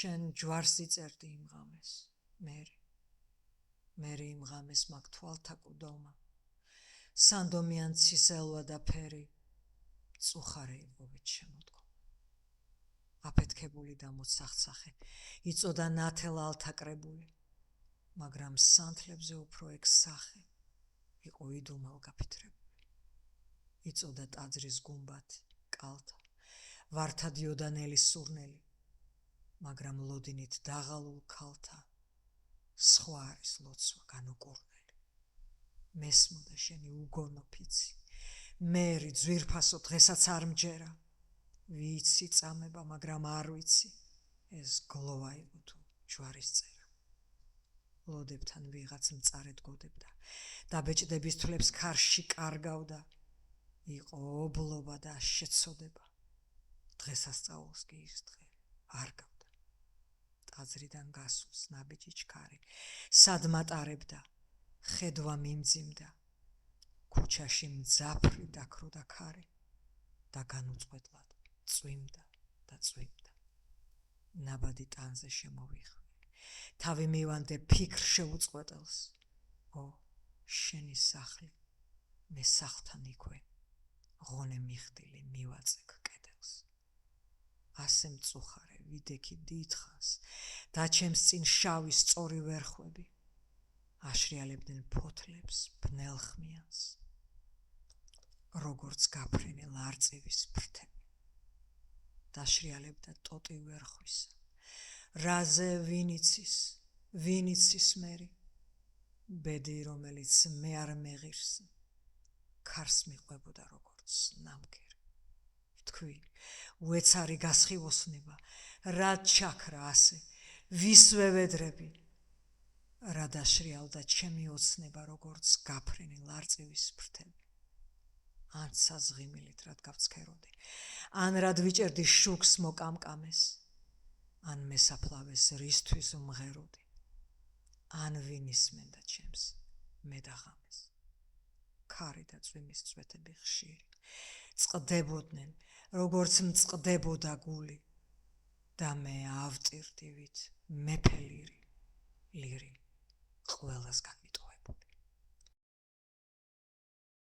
შენ ჯვარს იწერდი იმ ღამეს, მერი იმ ღამეს მაგ თვალთა კუდოვმა, სანდომიან ცისელვა და ფერი, წუხარე იღობით შემოდგომა. აფეთქებული და მოცახცახე, იწოდა ნათელა ალთაკრებული, მაგრამ სანთლებზე უფრო ეგ სახე, იყო იდუმალ გაფითრებული. იწოდა ტაძრის გუმბათი, კალთა, ვართა დიოდა ნელის სურნელი, მაგრამ ლოდინით დაღალულ ქალთა, სხვა არის ლოცვა განუკურნელი. მესმოდა შენი უგონო ფიცი, მერი ძვირფასო დღესაც არ მჯერა, ვიცი წამება, მაგრამ არ ვიცი, ეს გლოვა იყო თუ ჯვარის წერა. ლოდებთან ვიღაც მწარედ გოდებდა, დაბეჭდების თვლებს ქარში კარგავდა, იყო ობლობა და შეცოდება, დღესასწაულს კი ის დღე არ გავდა. ტაძრიდან გასულს ნაბიჯი ჩქარი, სად მატარებდა, ხედვა მიმძიმდა, ქუჩაში მძაფრი დაქროდა ქარი და განუწყვეტლად წვიმდა და წვიმდა. ნაბადი ტანზე შემოვიხვი, თავი მივანდე ფიქრ შეუწყვეტელს, შენი სახლი, მე სახლთან იქვე, ღონე მიხდილი მივაწეკ კედელს. ასე მწუხარე ვიდექი დიდხანს, და ჩემს წინ შავი სწორი ვერხვები, აშრიალებდნენ ფოთლებს ბნელხმიანს, როგორც გაფრენილ არწივის ფრთები. დაშრიალებდა ტოტი ვერხვისა, რაზე ვინ იცის მერი, ბედი რომელიც მე არ მეღირს, ქარს მიყვებოდა როგორც ნამგერი. ვთქვი, უეცარი გასხივოსნება, რა ჩაქრა ასე, ვისვე ვედრები, რა დაშრიალდა ჩემი ოცნება, როგორც გაფრენილ არწივის ფრთები. ან საზღიმილით რად გავცქეროდი, ან რად ვიჭერდი შუქს მოკამკამეს, ან მესაფლავეს რისთვის ვმღეროდი, ან ვინ ისმენდა ჩემს მე და ღამეს. ქარი და წვიმის წვეთები ხშირი, წყდებოდნენ, როგორც მწყდებოდა გული, და მე ავტირდივით მეფე ლირი, ყველასგან